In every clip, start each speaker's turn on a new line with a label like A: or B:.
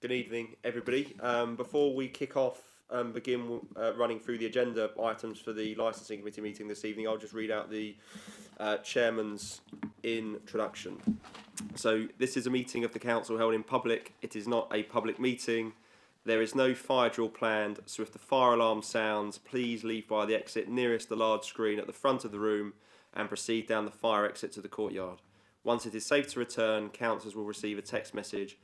A: Good evening, everybody. Before we kick off and begin running through the agenda items for the Licensing Committee meeting this evening, I'll just read out the Chairman's introduction. So this is a meeting of the Council held in public. It is not a public meeting. There is no fire drill planned, so if the fire alarm sounds, please leave by the exit nearest the large screen at the front of the room and proceed down the fire exit to the courtyard. Once it is safe to return, councillors will receive a text message.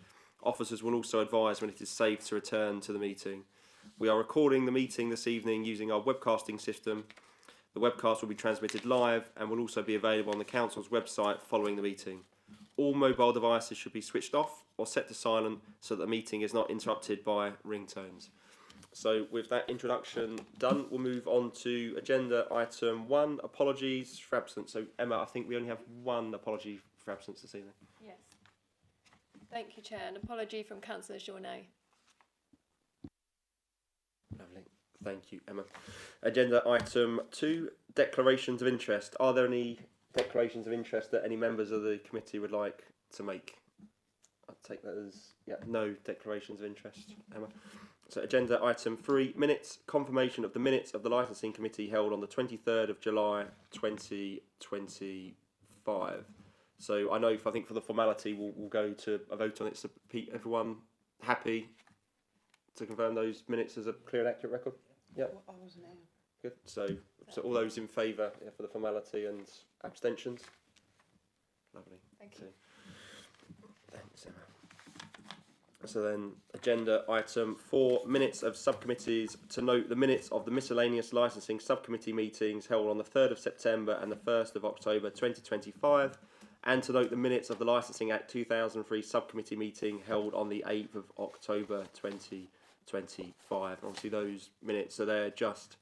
A: Officers will also advise when it is safe to return to the meeting. We are recording the meeting this evening using our webcasting system. The webcast will be transmitted live and will also be available on the Council's website following the meeting. All mobile devices should be switched off or set to silent so that the meeting is not interrupted by ringtones. So with that introduction done, we'll move on to agenda item 1, apologies for absence. So Emma, I think we only have one apology for absence this evening.
B: Yes. Thank you, Chair. An apology from Councillor Journet.
A: Lovely. Thank you, Emma. Agenda item 2, declarations of interest. Are there any declarations of interest that any members of the committee would like to make? I'll take that as no declarations of interest, Emma. So agenda item 3, minutes. Confirmation of the minutes of the Licensing Committee held on the 23rd of July 2025. So I think for the formality we'll go to a vote on it. So Pete, everyone happy to confirm those minutes as a clear and accurate record? Yeah.
C: I wasn't here.
A: Good. So all those in favour for the formality and abstentions? Lovely.
B: Thank you.
A: Thanks, Emma. So then agenda item 4, minutes of subcommittees. To note the minutes of the miscellaneous licensing subcommittee meetings held on the 3rd of September and the 1st of October 2025. And to note the minutes of the Licensing Act 2003 subcommittee meeting held on the 8th of October 2025. Obviously those minutes are there just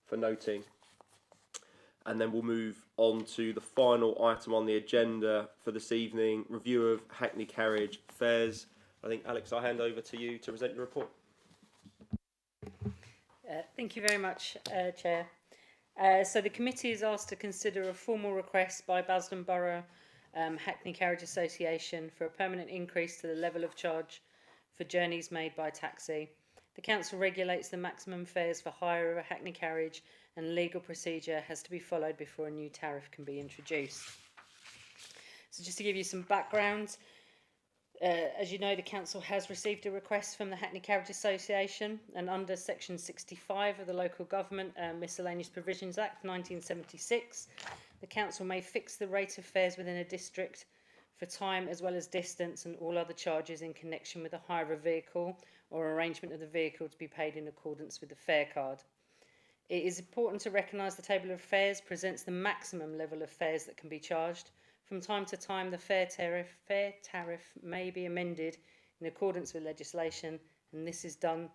A: for noting. And then we'll move on to the final item on the agenda for this evening, review of Hackney Carriage fares. I think, Alex, I'll hand over to you to present your report.
C: Thank you very much, Chair. So the committee is asked to consider a formal request by Basden Borough Hackney Carriage Association for a permanent increase to the level of charge for journeys made by taxi. The council regulates the maximum fares for hire of a Hackney carriage, and legal procedure has to be followed before a new tariff can be introduced. So just to give you some background, as you know, the council has received a request from the Hackney Carriage Association, and under section 65 of the Local Government Miscellaneous Provisions Act 1976, the council may fix the rate of fares within a district for time as well as distance and all other charges in connection with the hire of a vehicle or arrangement of the vehicle to be paid in accordance with the fare card. It is important to recognise the table of fares presents the maximum level of fares that can be charged. From time to time, the fare tariff may be amended in accordance with legislation, and this is done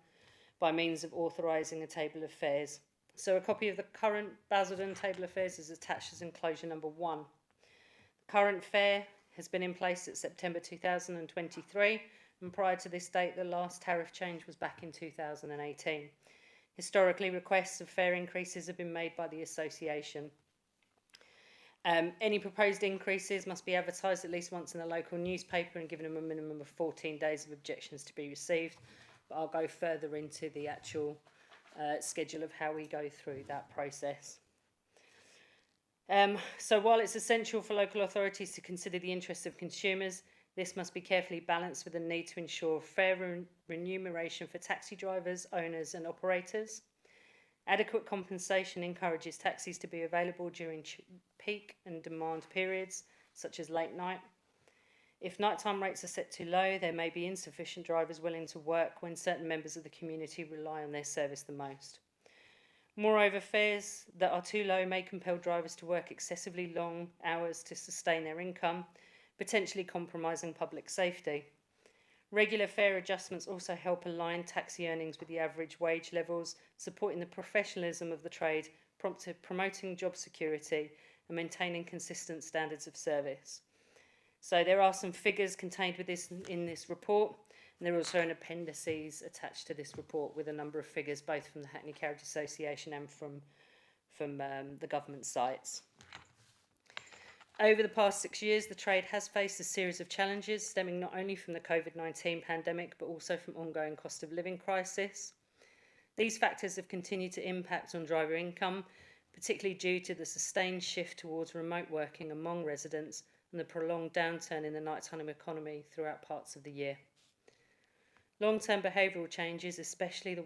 C: by means of authorising a table of fares. So a copy of the current Basildon table of fares is attached as enclosure number 1. The current fare has been in place at September 2023, and prior to this date, the last tariff change was back in 2018. Historically, requests of fare increases have been made by the association. Any proposed increases must be advertised at least once in the local newspaper and given them a minimum of 14 days of objections to be received. But I'll go further into the actual schedule of how we go through that process. So while it's essential for local authorities to consider the interests of consumers, this must be carefully balanced with the need to ensure fair remuneration for taxi drivers, owners and operators. Adequate compensation encourages taxis to be available during peak and demand periods, such as late night. If nighttime rates are set too low, there may be insufficient drivers willing to work when certain members of the community rely on their service the most. Moreover, fares that are too low may compel drivers to work excessively long hours to sustain their income, potentially compromising public safety. Regular fare adjustments also help align taxi earnings with the average wage levels, supporting the professionalism of the trade, promoting job security and maintaining consistent standards of service. So there are some figures contained in this report, and there are also an appendices attached to this report with a number of figures, both from the Hackney Carriage Association and from the government sites. Over the past 6 years, the trade has faced a series of challenges stemming not only from the COVID-19 pandemic, but also from ongoing cost of living crisis. These factors have continued to impact on driver income, particularly due to the sustained shift towards remote working among residents and the prolonged downturn in the nighttime economy throughout parts of the year. Long-term behavioural changes, especially the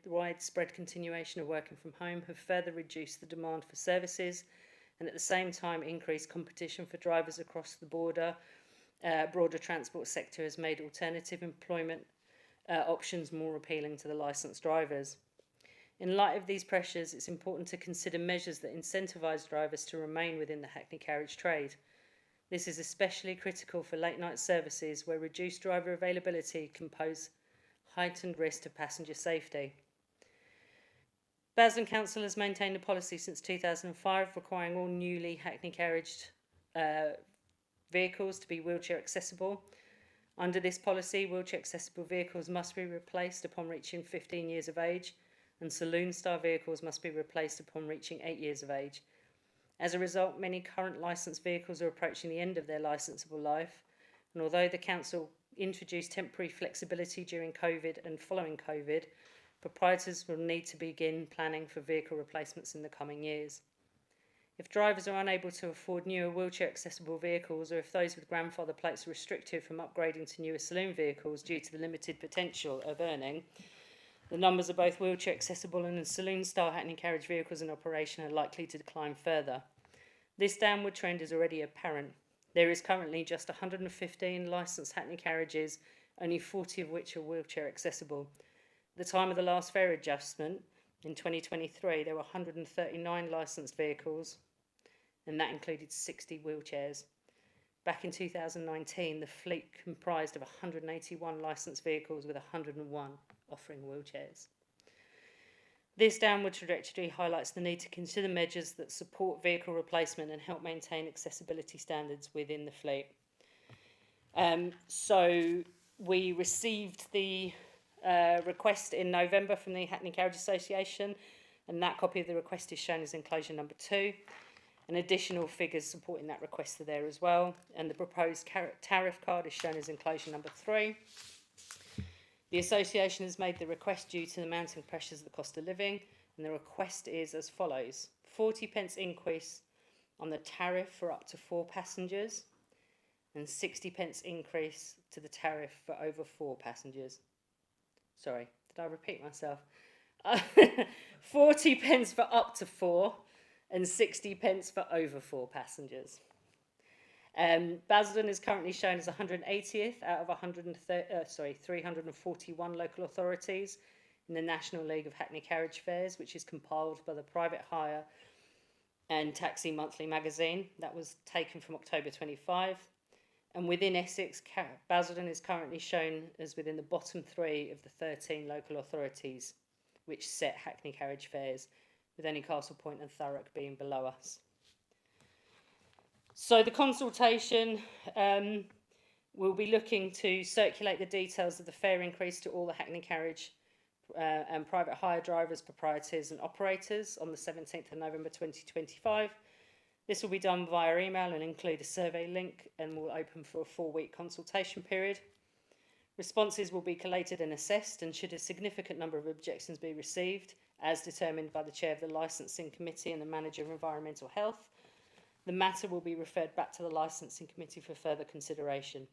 C: widespread continuation of working from home, have further reduced the demand for services and at the same time increased competition for drivers across the broader transport sector has made alternative employment options more appealing to the licensed drivers. In light of these pressures, it's important to consider measures that incentivise drivers to remain within the Hackney carriage trade. This is especially critical for late night services where reduced driver availability can pose heightened risk to passenger safety. Basden Council has maintained a policy since 2005 requiring all newly Hackney carriage vehicles to be wheelchair accessible. Under this policy, wheelchair accessible vehicles must be replaced upon reaching 15 years of age, and saloon style vehicles must be replaced upon reaching 8 years of age. As a result, many current licensed vehicles are approaching the end of their licensable life, and although the Council introduced temporary flexibility during COVID and following COVID, proprietors will need to begin planning for vehicle replacements in the coming years. If drivers are unable to afford newer wheelchair accessible vehicles, or if those with grandfather plates are restricted from upgrading to newer saloon vehicles due to the limited potential of earning, the numbers of both wheelchair accessible and saloon style Hackney carriage vehicles in operation are likely to decline further. This downward trend is already apparent. There is currently just 115 licensed Hackney carriages, only 40 of which are wheelchair accessible. At the time of the last fare adjustment, in 2023, there were 139 licensed vehicles, and that included 60 wheelchairs. Back in 2019, the fleet comprised of 181 licensed vehicles with 101 offering wheelchairs. This downward trajectory highlights the need to consider measures that support vehicle replacement and help maintain accessibility standards within the fleet. So we received the request in November from the Hackney Carriage Association, and that copy of the request is shown as enclosure number 2. And additional figures supporting that request are there as well, and the proposed tariff card is shown as enclosure number 3. The association has made the request due to the mounting pressures of the cost of living, and the request is as follows: 40p increase on the tariff for up to 4 passengers, and 60p increase to the tariff for over 4 passengers. Sorry, did I repeat myself? 40p for up to 4 and 60p for over 4 passengers. Basden is currently shown as 180th out of 341 local authorities in the National League of Hackney Carriage Fares, which is compiled by the Private Hire and Taxi Monthly magazine. That was taken from October 25. And within Essex, Basden is currently shown as within the bottom 3 of the 13 local authorities which set Hackney carriage fares, with only Castle Point and Thurrock being below us. So the consultation will be looking to circulate the details of the fare increase to all the Hackney carriage and private hire drivers, proprietors and operators on the 17th of November 2025. This will be done via email and include a survey link, and will open for a 4-week consultation period. Responses will be collated and assessed, and should a significant number of objections be received, as determined by the chair of the licensing committee and the manager of environmental health, the matter will be referred back to the licensing committee for further consideration.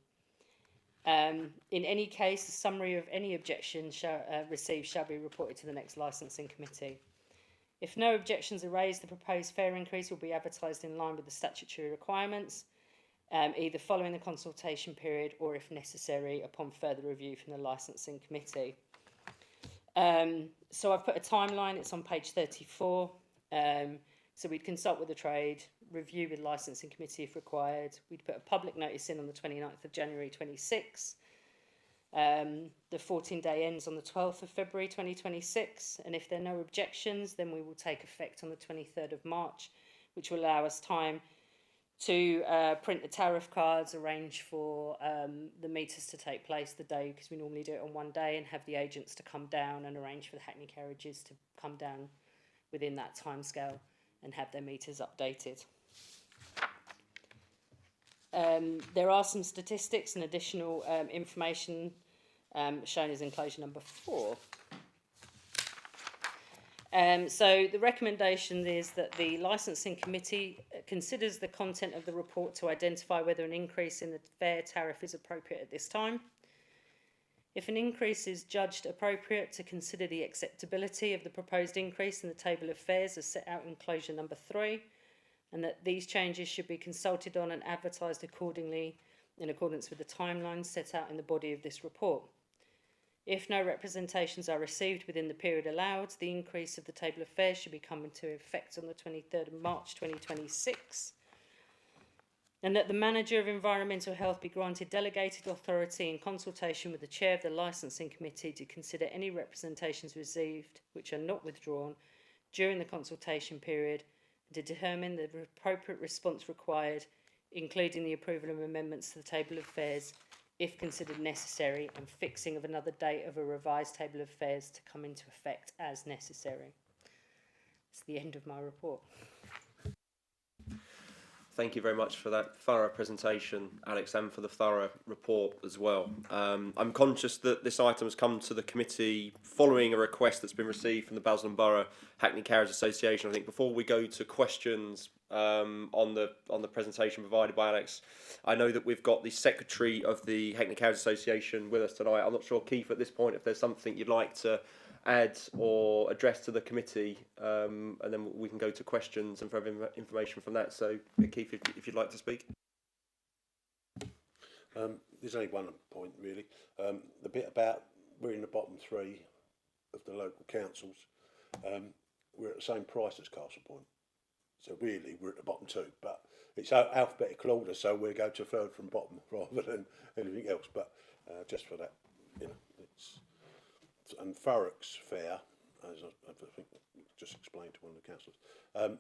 C: In any case, a summary of any objections received shall be reported to the next licensing committee. If no objections are raised, the proposed fare increase will be advertised in line with the statutory requirements, either following the consultation period or, if necessary, upon further review from the licensing committee. So I've put a timeline, it's on page 34. So we'd consult with the trade, review with licensing committee if required. We'd put a public notice in on the 29th of January 26. The 14-day ends on the 12th of February 2026, and if there are no objections, then we will take effect on the 23rd of March, which will allow us time to print the tariff cards, arrange for the meters to take place the day, because we normally do it on one day, and have the agents to come down and arrange for the Hackney carriages to come down within that timescale and have their meters updated. There are some statistics and additional information shown as enclosure number 4. So the recommendation is that the licensing committee considers the content of the report to identify whether an increase in the fare tariff is appropriate at this time. If an increase is judged appropriate, to consider the acceptability of the proposed increase in the table of fares as set out in enclosure number 3, and that these changes should be consulted on and advertised accordingly in accordance with the timelines set out in the body of this report. If no representations are received within the period allowed, the increase of the table of fares should be come into effect on the 23rd of March 2026. And that the Manager of Environmental Health be granted delegated authority in consultation with the Chair of the Licensing Committee to consider any representations received which are not withdrawn during the consultation period and to determine the appropriate response required, including the approval of amendments to the table of fares if considered necessary, and fixing of another date of a revised table of fares to come into effect as necessary. That's the end of my report.
A: Thank you very much for that thorough presentation, Alex, and for the thorough report as well. I'm conscious that this item has come to the committee following a request that's been received from the Basildon Borough Hackney Carriage Association. I think before we go to questions on the presentation provided by Alex, I know that we've got the Secretary of the Hackney Carriage Association with us tonight. I'm not sure, Keith, at this point, if there's something you'd like to add or address to the committee, and then we can go to questions and further information from that. So, Keith, if you'd like to speak.
D: There's only one point really. The bit about we're in the bottom 3 of the local councils. We're at the same price as Castle Point, so really we're at the bottom 2. But it's alphabetical order, so we go to third from bottom rather than anything else. But just for that, you know, it's. And Thurrock's fare, as I think just explained to one of the councillors,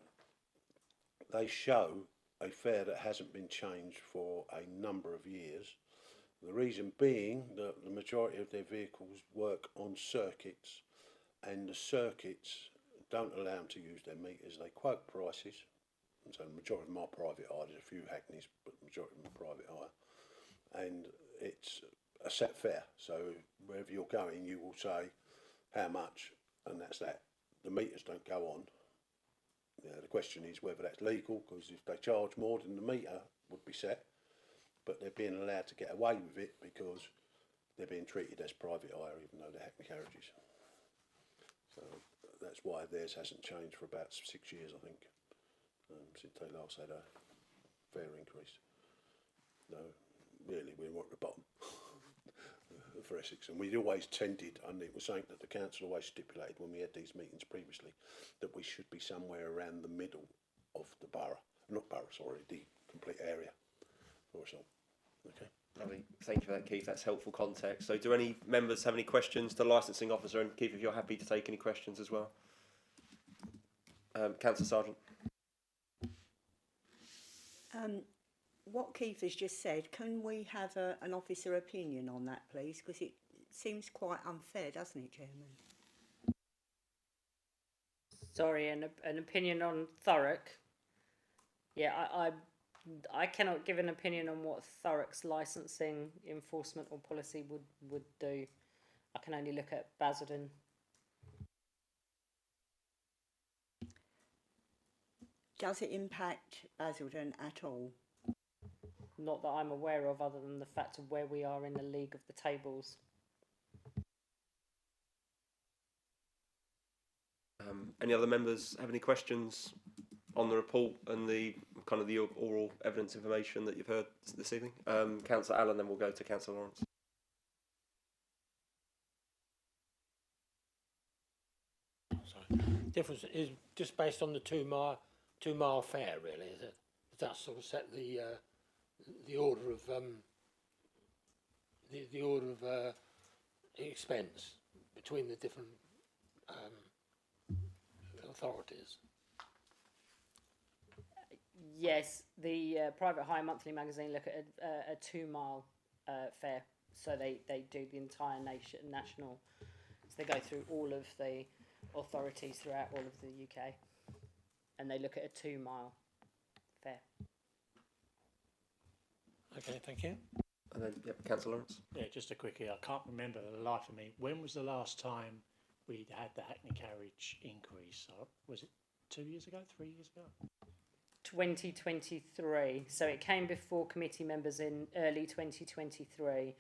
D: they show a fare that hasn't been changed for a number of years. The reason being that the majority of their vehicles work on circuits, and the circuits don't allow them to use their meters. They quote prices, and so the majority of them are private hire. There's a few Hackneys, but the majority of them are private hire, and it's a set fare, so wherever you're going you will say how much, and that's that. The meters don't go on. The question is whether that's legal, because if they charge more than the meter would be set, but they're being allowed to get away with it because they're being treated as private hire even though they're Hackney carriages. So that's why theirs hasn't changed for about 6 years, I think, since they last had a fare increase. No, really we're at the bottom for Essex, and we'd always tended, and it was something that the council always stipulated when we had these meetings previously, that we should be somewhere around the middle of the borough, not borough, sorry, the complete area for us all. Okay.
A: Lovely. Thank you for that, Keith. That's helpful context. So do any members have any questions to the licensing officer? And Keith, if you're happy to take any questions as well. Councillor Sargent.
E: What Keith has just said, can we have an officer opinion on that, please? Because it seems quite unfair, doesn't it, Chairman?
C: Sorry, an opinion on Thurrock. Yeah, I cannot give an opinion on what Thurrock's licensing enforcement or policy would do. I can only look at Basildon.
E: Does it impact Basildon at all?
C: Not that I'm aware of, other than the fact of where we are in the league of the tables.
A: Any other members have any questions on the report and the kind of the oral evidence information that you've heard this evening? Councillor Allen, then we'll go to Councillor Lawrence.
F: Sorry. Difference is just based on the two mile fare, really, is it? Does that sort of set the order of the order of expense between the different authorities?
C: Yes, the Private Hire Monthly magazine look at a 2 mile fare, so they do the entire national. So they go through all of the authorities throughout all of the UK, and they look at a 2 mile fare.
F: Okay, thank you.
A: And then, yep, Councillor Lawrence.
G: Yeah, just a quickie. I can't remember for the life of me. When was the last time we'd had the Hackney carriage increase? Was it 2 years ago, 3 years ago?
C: 2023. So it came before committee members in early 2023,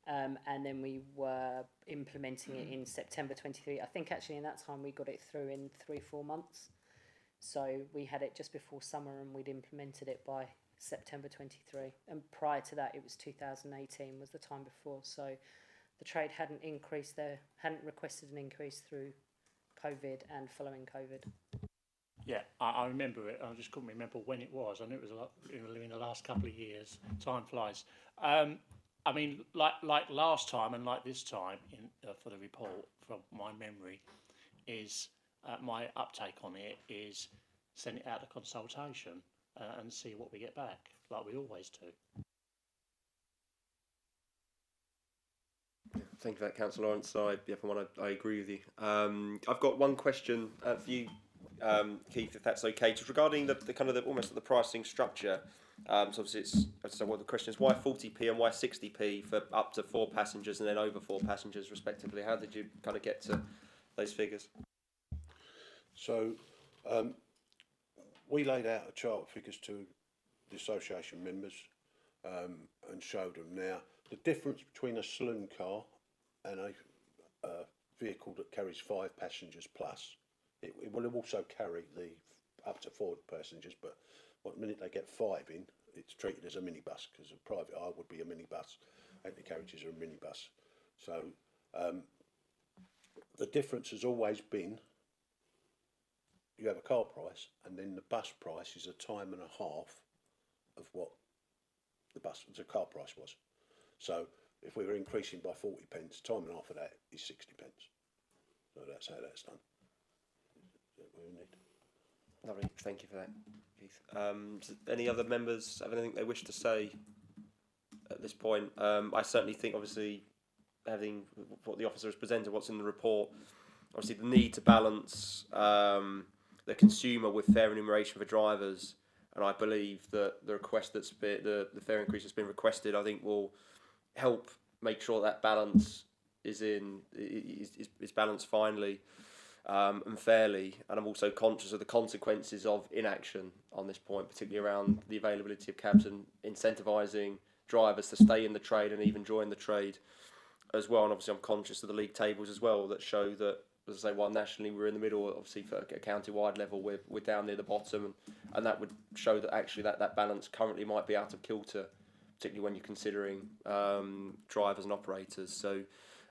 C: and then we were implementing it in September 23. I think actually in that time we got it through in 3-4 months. So we had it just before summer and we'd implemented it by September 23. And prior to that, it was 2018 was the time before. So the trade hadn't increased there, hadn't requested an increase through COVID and following COVID.
G: Yeah, I remember it. I just couldn't remember when it was. I knew it was a lot in the last couple of years. Time flies. I mean, like last time and like this time for the report, from my memory, is my uptake on it is send it out to consultation and see what we get back, like we always do.
A: Thank you for that, Councillor Lawrence. I agree with you. I've got one question for you, Keith, if that's okay. Just regarding the kind of almost the pricing structure. So obviously, so what the question is: why 40p and why 60p for up to 4 passengers and then over 4 passengers, respectively? How did you kind of get to those figures?
D: So we laid out a chart of figures to the association members and showed them now the difference between a saloon car and a vehicle that carries 5 passengers plus. It will also carry the up to 4 passengers, but the minute they get 5 in, it's treated as a minibus, because a private hire would be a minibus and the carriages are a minibus. So the difference has always been you have a car price and then the bus price is a time and a half of what the car price was. So if we were increasing by 40 pence, time and a half of that is 60 pence. So that's how that's done. Is that what we need?
A: Lovely, thank you for that, Keith. Any other members have anything they wish to say at this point? I certainly think, obviously, having what the officer has presented, what's in the report, obviously the need to balance the consumer with fair remuneration for drivers, and I believe that the request the fare increase that's been requested, I think will help make sure that balance is balanced finely. And fairly, and I'm also conscious of the consequences of inaction on this point, particularly around the availability of cabs and incentivising drivers to stay in the trade and even join the trade as well. And obviously I'm conscious of the league tables as well that show that, as I say, while nationally we're in the middle, obviously for a county-wide level we're down near the bottom, and that would show that actually that balance currently might be out of kilter, particularly when you're considering drivers and operators. So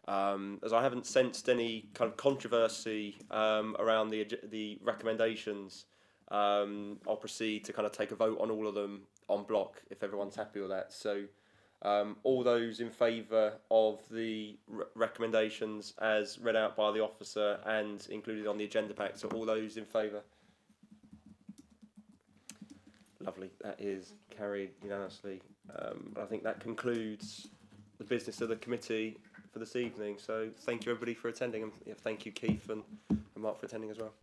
A: as I haven't sensed any kind of controversy around the recommendations, I'll proceed to kind of take a vote on all of them en bloc if everyone's happy with that. So all those in favour of the recommendations as read out by the officer and included on the agenda pack, so all those in favour? Lovely, that is carried unanimously. I think that concludes the business of the committee for this evening. So thank you everybody for attending, and thank you Keith and Mark for attending as well.